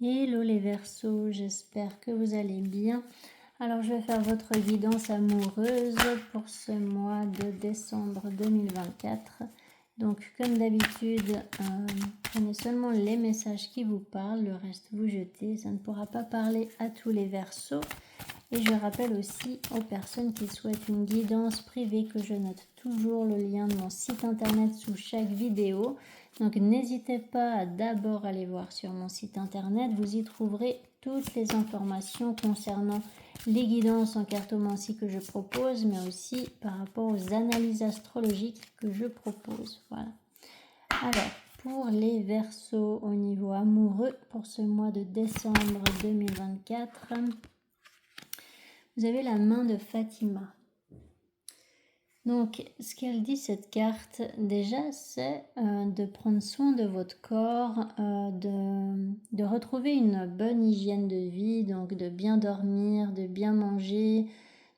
Hello les Verseaux, j'espère que vous allez bien. Alors je vais faire votre guidance amoureuse pour ce mois de décembre 2024. Donc comme d'habitude, prenez seulement les messages qui vous parlent, le reste vous jetez. Ça ne pourra pas parler à tous les Verseaux. Et je rappelle aussi aux personnes qui souhaitent une guidance privée que je note toujours le lien de mon site internet sous chaque vidéo. Donc n'hésitez pas à d'abord aller voir sur mon site internet. Vous y trouverez toutes les informations concernant les guidances en cartomancie que je propose, mais aussi par rapport aux analyses astrologiques que je propose. Voilà. Alors, pour les Verseaux au niveau amoureux, pour ce mois de décembre 2024, vous avez la main de Fatima. Donc, ce qu'elle dit, cette carte, déjà, c'est de prendre soin de votre corps, de retrouver une bonne hygiène de vie, donc de bien dormir, de bien manger,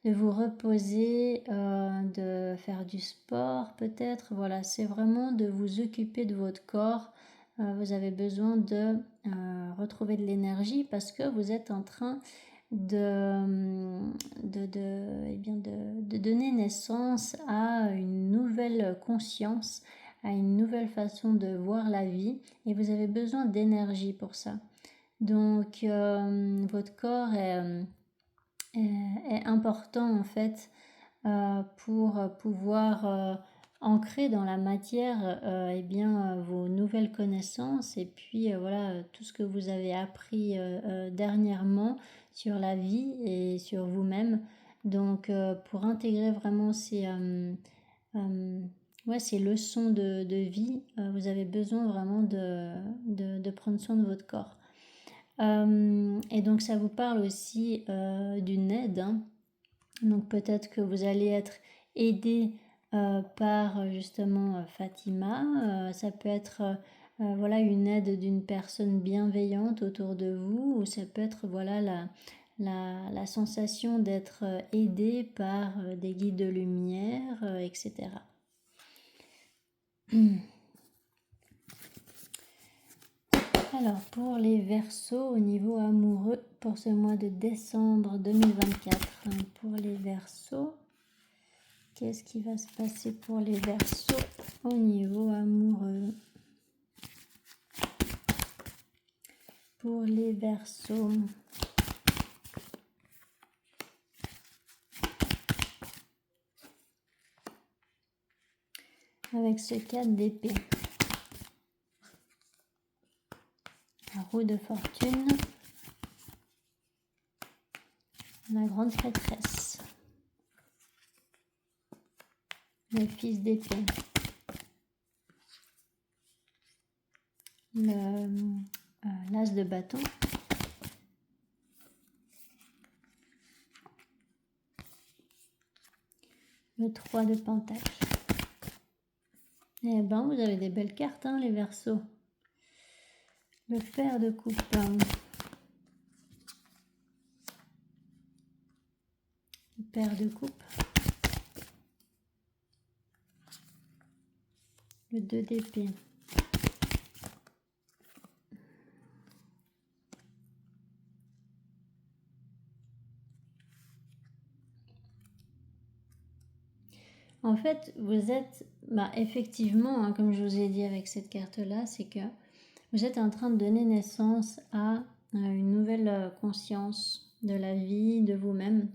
de vous reposer, de faire du sport peut-être. Voilà, c'est vraiment de vous occuper de votre corps. Vous avez besoin de retrouver de l'énergie parce que vous êtes en train de donner naissance à une nouvelle conscience, à une nouvelle façon de voir la vie, et vous avez besoin d'énergie pour ça. Donc votre corps est important en fait pour pouvoir ancrer dans la matière vos nouvelles connaissances et puis voilà tout ce que vous avez appris dernièrement sur la vie et sur vous-même. Donc pour intégrer vraiment ces leçons de vie, vous avez besoin vraiment de prendre soin de votre corps. Et donc ça vous parle aussi d'une aide, hein. Donc peut-être que vous allez être aidé par justement Fatima. Ça peut être voilà une aide d'une personne bienveillante autour de vous, ou ça peut être voilà la sensation d'être aidé par des guides de lumière, etc. Alors pour les Verseaux au niveau amoureux pour ce mois de décembre 2024, pour les Verseaux, qu'est-ce qui va se passer pour les Verseaux au niveau amoureux? Pour les Verseaux, avec ce 4 d'épée, la roue de fortune, la grande prêtresse, le fils d'épée, l'as de bâton, le 3 de pentacle. Eh ben, vous avez des belles cartes, hein, les Verseaux. Le pair de coupe, le pair de coupe, le 2 d'épée, en fait, vous êtes, effectivement, hein, comme je vous ai dit avec cette carte-là, c'est que vous êtes en train de donner naissance à une nouvelle conscience de la vie, de vous-même.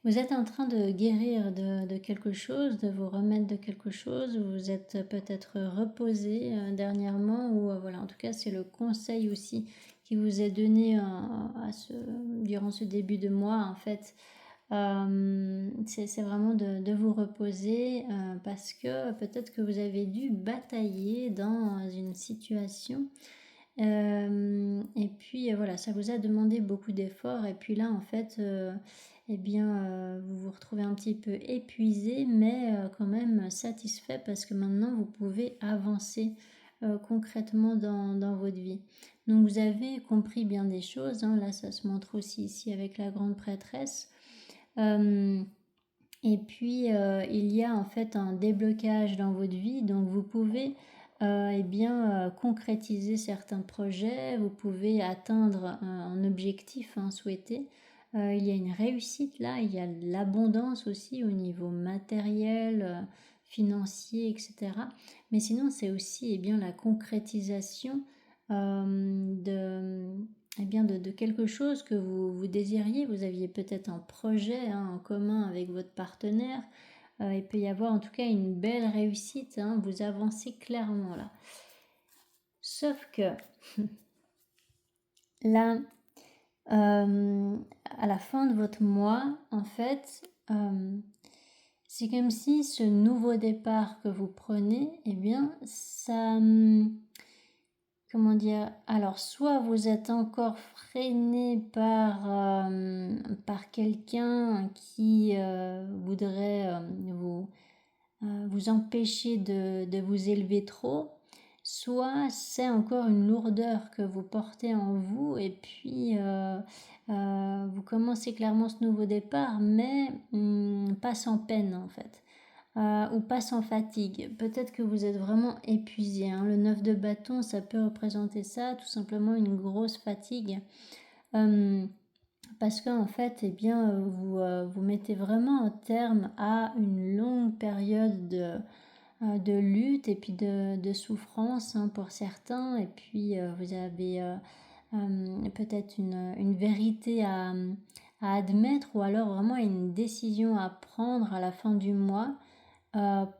Vous êtes en train de guérir de quelque chose, de vous remettre de quelque chose. Vous êtes peut-être reposé dernièrement, ou voilà, en tout cas, c'est le conseil aussi qui vous est donné durant ce début de mois, en fait. C'est vraiment de vous reposer parce que peut-être que vous avez dû batailler dans une situation et puis voilà, ça vous a demandé beaucoup d'efforts, et puis là en fait vous vous retrouvez un petit peu épuisé, mais quand même satisfait parce que maintenant vous pouvez avancer concrètement dans votre vie. Donc vous avez compris bien des choses, hein. Là ça se montre aussi ici avec la grande prêtresse. Et puis il y a en fait un déblocage dans votre vie, donc vous pouvez eh bien, concrétiser certains projets, vous pouvez atteindre un objectif souhaité. Il y a une réussite là, il y a de l'abondance aussi au niveau matériel, financier, etc. Mais sinon, c'est aussi bien, la concrétisation de quelque chose que vous désiriez. Vous aviez peut-être un projet en commun avec votre partenaire. Il peut y avoir en tout cas une belle réussite, vous avancez clairement là. Sauf que là, à la fin de votre mois, en fait, c'est comme si ce nouveau départ que vous prenez, eh bien, ça... comment dire? Alors, soit vous êtes encore freiné par quelqu'un qui voudrait vous empêcher de vous élever trop, soit c'est encore une lourdeur que vous portez en vous et puis vous commencez clairement ce nouveau départ, mais pas sans peine en fait. Ou pas sans fatigue. Peut-être que vous êtes vraiment épuisé. Le 9 de bâton, ça peut représenter ça, tout simplement une grosse fatigue. Parce qu'en fait, eh bien, vous mettez vraiment un terme à une longue période de lutte et puis de souffrance pour certains. Et puis, vous avez peut-être une vérité à admettre ou alors vraiment une décision à prendre à la fin du mois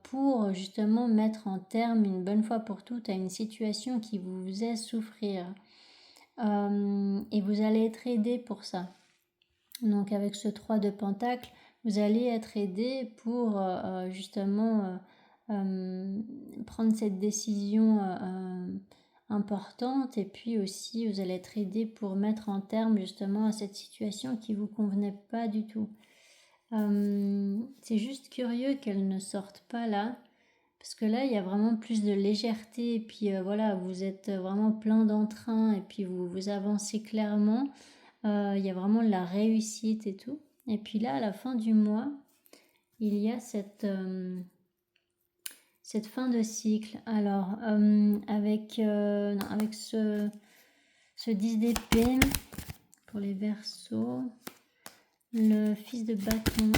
pour justement mettre en terme une bonne fois pour toutes à une situation qui vous faisait souffrir. Et vous allez être aidé pour ça. Donc avec ce 3 de Pentacle, vous allez être aidé pour justement prendre cette décision importante, et puis aussi vous allez être aidé pour mettre en terme justement à cette situation qui ne vous convenait pas du tout. C'est juste curieux qu'elle ne sorte pas là, parce que là il y a vraiment plus de légèreté, et puis voilà, vous êtes vraiment plein d'entrain, et puis vous avancez clairement, il y a vraiment de la réussite et tout. Et puis là à la fin du mois, il y a cette fin de cycle. Alors avec ce 10 d'épée pour les Verseaux, le fils de bâton.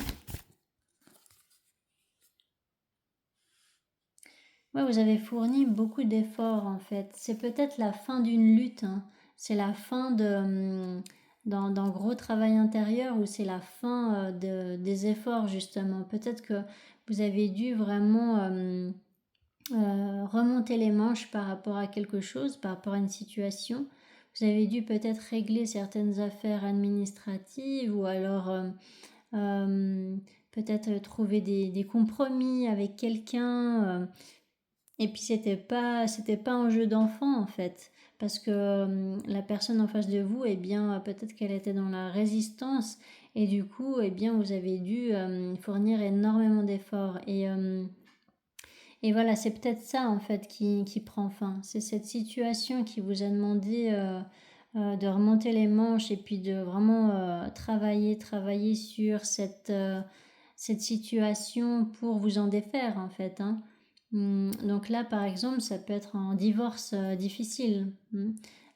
Ouais, vous avez fourni beaucoup d'efforts en fait. C'est peut-être la fin d'une lutte. C'est la fin d'un gros travail intérieur, ou c'est la fin des efforts justement. Peut-être que vous avez dû vraiment remonter les manches par rapport à quelque chose, par rapport à une situation. Vous avez dû peut-être régler certaines affaires administratives, ou alors peut-être trouver des compromis avec quelqu'un. Et puis c'était pas un jeu d'enfant en fait, parce que la personne en face de vous, eh bien peut-être qu'elle était dans la résistance, et du coup eh bien vous avez dû fournir énormément d'efforts, et voilà, c'est peut-être ça en fait qui prend fin. C'est cette situation qui vous a demandé de remonter les manches, et puis de vraiment travailler sur cette situation pour vous en défaire en fait. Donc là, par exemple, ça peut être un divorce difficile.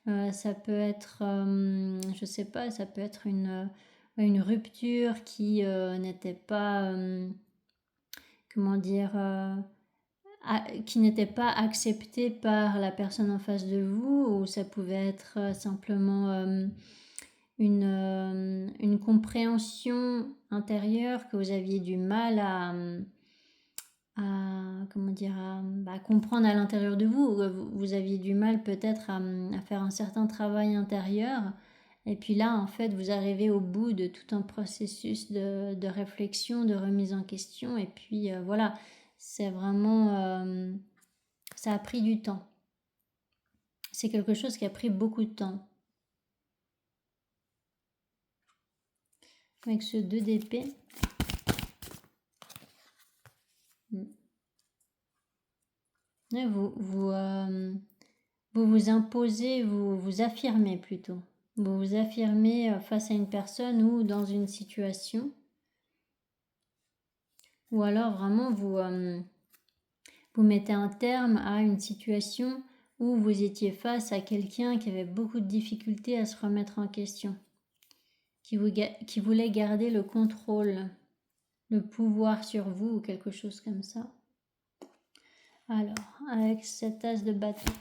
Ça peut être, je sais pas, ça peut être une rupture qui n'était pas, comment dire, qui n'était pas acceptée par la personne en face de vous, ou ça pouvait être simplement une compréhension intérieure que vous aviez du mal à comprendre à l'intérieur de vous. Vous aviez du mal peut-être à faire un certain travail intérieur, et puis là en fait vous arrivez au bout de tout un processus de réflexion, de remise en question, et puis voilà, c'est vraiment ça a pris du temps, c'est quelque chose qui a pris beaucoup de temps. Avec ce 2 d'épée, vous imposez, vous affirmez plutôt. Vous vous affirmez face à une personne ou dans une situation. Ou alors vraiment vous mettez un terme à une situation où vous étiez face à quelqu'un qui avait beaucoup de difficultés à se remettre en question, qui voulait garder le contrôle, le pouvoir sur vous ou quelque chose comme ça. Alors, avec cet as de bâton,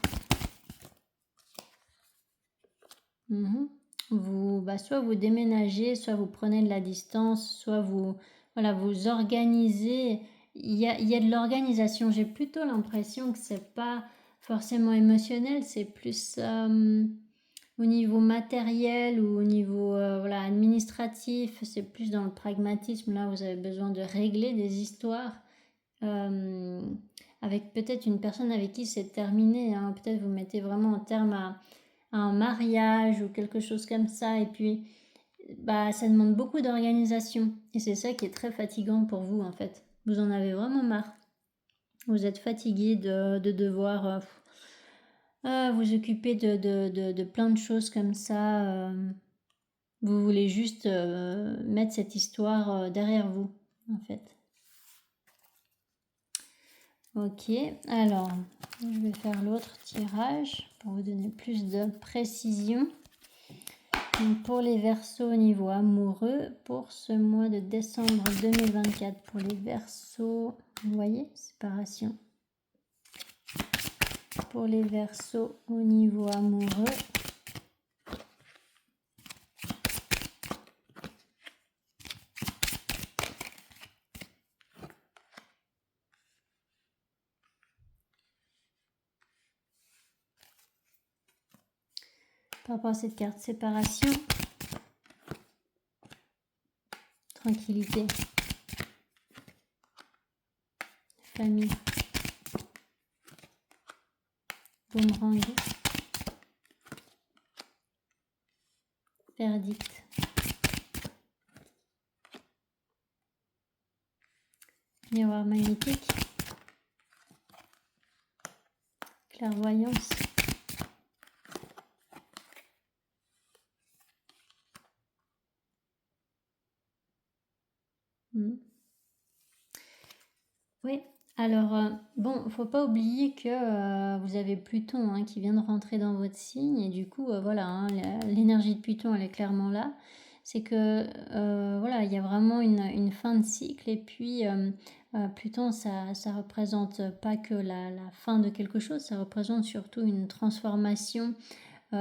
soit vous déménagez, soit vous prenez de la distance, soit vous organisez. Il y a de l'organisation. J'ai plutôt l'impression que c'est pas forcément émotionnel, c'est plus au niveau matériel ou au niveau administratif. C'est plus dans le pragmatisme. Là, vous avez besoin de régler des histoires avec peut-être une personne avec qui c'est terminé. Peut-être vous mettez vraiment en terme à un mariage ou quelque chose comme ça, et puis ça demande beaucoup d'organisation, et c'est ça qui est très fatigant pour vous en fait. Vous en avez vraiment marre, vous êtes fatigué de devoir vous occuper de plein de choses comme ça. Vous voulez juste mettre cette histoire derrière vous en fait. Ok, alors je vais faire l'autre tirage pour vous donner plus de précision. Donc pour les Verseaux au niveau amoureux, pour ce mois de décembre 2024, pour les Verseaux, vous voyez, séparation. Pour les Verseaux au niveau amoureux, par rapport à cette carte, séparation, tranquillité, famille, boomerang, verdict, miroir magnétique, clairvoyance, Oui, alors faut pas oublier que vous avez Pluton qui vient de rentrer dans votre signe, et du coup l'énergie de Pluton elle est clairement là. C'est que il y a vraiment une fin de cycle, et puis Pluton ça représente pas que la fin de quelque chose, ça représente surtout une transformation.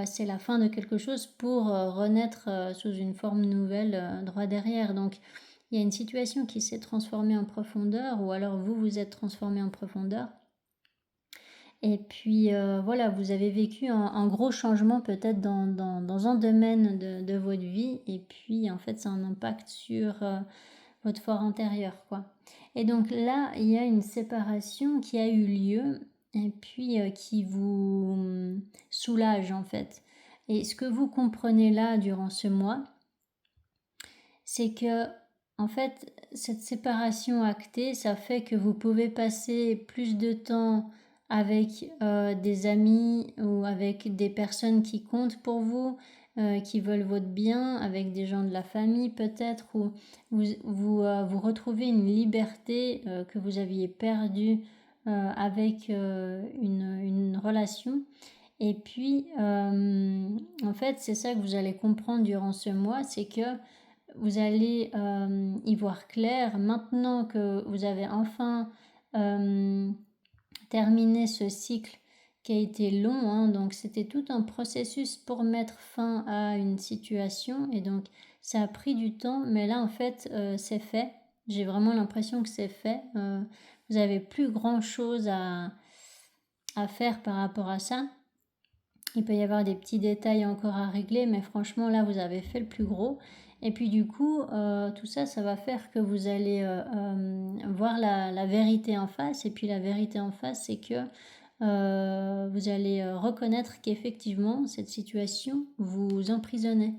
C'est la fin de quelque chose pour renaître sous une forme nouvelle droit derrière. Donc il y a une situation qui s'est transformée en profondeur, ou alors vous vous êtes transformé en profondeur. Et puis vous avez vécu un gros changement peut-être dans un domaine de votre vie, et puis en fait ça a un impact sur votre fort intérieur, quoi. Et donc là, il y a une séparation qui a eu lieu, et puis qui vous soulage en fait. Et ce que vous comprenez là durant ce mois, c'est que en fait cette séparation actée, ça fait que vous pouvez passer plus de temps avec des amis ou avec des personnes qui comptent pour vous, qui veulent votre bien, avec des gens de la famille peut-être, ou vous retrouvez une liberté que vous aviez perdue avec une relation. Et puis en fait c'est ça que vous allez comprendre durant ce mois, c'est que vous allez y voir clair maintenant que vous avez enfin terminé ce cycle qui a été long. Donc c'était tout un processus pour mettre fin à une situation, et donc ça a pris du temps, mais là en fait c'est fait. J'ai vraiment l'impression que c'est fait. Vous n'avez plus grand chose à faire par rapport à ça. Il peut y avoir des petits détails encore à régler, mais franchement là vous avez fait le plus gros. Et puis du coup tout ça va faire que vous allez voir la vérité en face. Et puis la vérité en face, c'est que vous allez reconnaître qu'effectivement cette situation vous emprisonnait,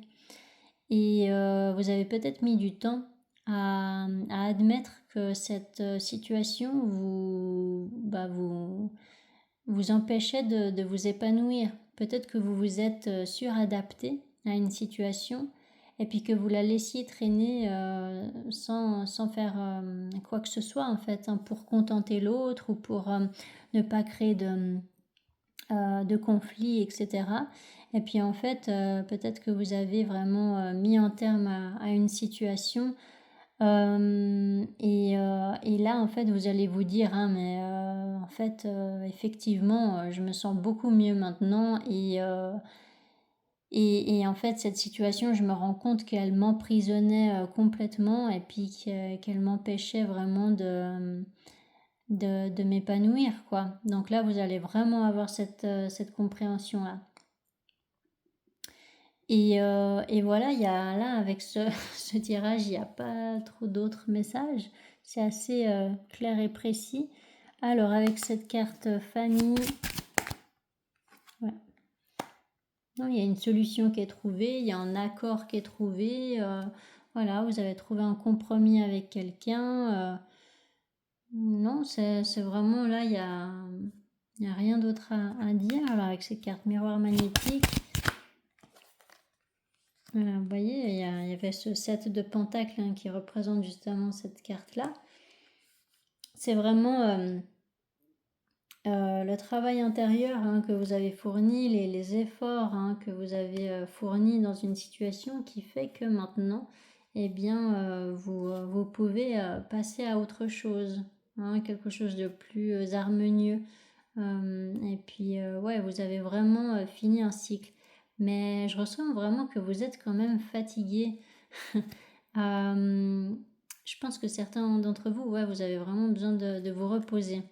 et vous avez peut-être mis du temps à admettre que cette situation vous empêchait de vous épanouir. Peut-être que vous vous êtes suradapté à une situation, et puis que vous la laissiez traîner sans faire quoi que ce soit en fait, hein, pour contenter l'autre ou pour ne pas créer de conflits, etc. Et puis en fait, peut-être que vous avez vraiment mis un terme à une situation. Et là, en fait, vous allez vous dire, hein, mais en fait, effectivement, je me sens beaucoup mieux maintenant. Et en fait, cette situation, je me rends compte qu'elle m'emprisonnait complètement et puis qu'elle m'empêchait vraiment de m'épanouir, quoi. Donc là, vous allez vraiment avoir cette compréhension-là. Et voilà, il y a là, avec ce tirage, il n'y a pas trop d'autres messages. C'est assez clair et précis. Alors, avec cette carte famille, ouais. Non, il y a une solution qui est trouvée, il y a un accord qui est trouvé. Voilà, vous avez trouvé un compromis avec quelqu'un. Non, c'est vraiment là, il n'y a rien d'autre à dire. Alors, avec ces cartes miroir magnétique, voilà, vous voyez, il y avait ce 7 de pentacles hein, qui représente justement cette carte-là. C'est vraiment le travail intérieur hein, que vous avez fourni, les efforts hein, que vous avez fournis dans une situation qui fait que maintenant, eh bien, vous pouvez passer à autre chose, hein, quelque chose de plus harmonieux. Et puis, ouais, vous avez vraiment fini un cycle. Mais je ressens vraiment que vous êtes quand même fatigué. Je pense que certains d'entre vous, ouais, vous avez vraiment besoin de vous reposer.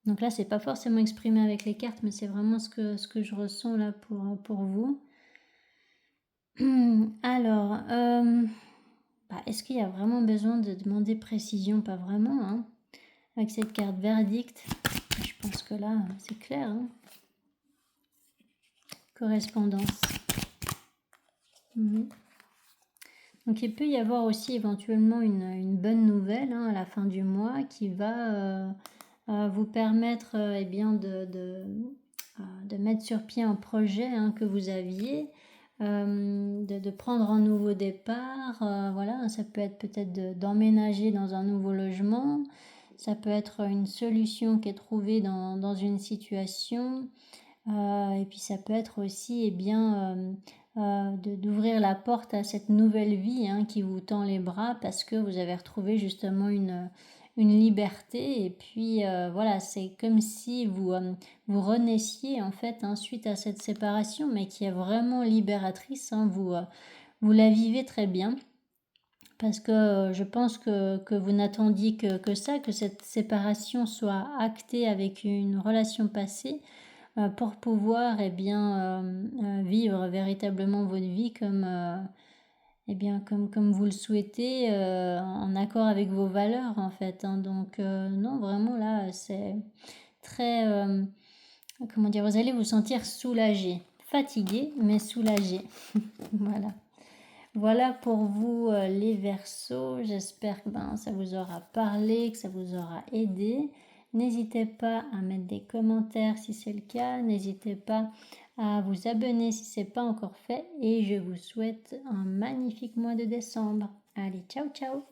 Donc là, c'est pas forcément exprimé avec les cartes, mais c'est vraiment ce que je ressens là pour vous. Alors, est-ce qu'il y a vraiment besoin de demander précision? Pas vraiment, hein. Avec cette carte verdict, je pense que là, c'est clair, hein. Correspondance. Donc il peut y avoir aussi éventuellement une bonne nouvelle hein, à la fin du mois qui va vous permettre eh bien, de mettre sur pied un projet hein, que vous aviez, de prendre un nouveau départ. Voilà, ça peut être peut-être d'emménager dans un nouveau logement. Ça peut être une solution qui est trouvée dans une situation. Et puis ça peut être aussi eh bien, d'ouvrir la porte à cette nouvelle vie hein, qui vous tend les bras parce que vous avez retrouvé justement une liberté. Et puis voilà, c'est comme si vous renaissiez en fait hein, suite à cette séparation, mais qui est vraiment libératrice. Hein, vous la vivez très bien. Parce que je pense que vous n'attendiez que ça, que cette séparation soit actée avec une relation passée pour pouvoir eh bien, vivre véritablement votre vie eh bien, comme vous le souhaitez, en accord avec vos valeurs en fait. Hein. Donc non, vraiment là, c'est très... comment dire, vous allez vous sentir soulagé. Fatigué, mais soulagé. Voilà. Voilà pour vous les Verseaux. J'espère que ça vous aura parlé, que ça vous aura aidé. N'hésitez pas à mettre des commentaires si c'est le cas. N'hésitez pas à vous abonner si ce n'est pas encore fait. Et je vous souhaite un magnifique mois de décembre. Allez, ciao ciao!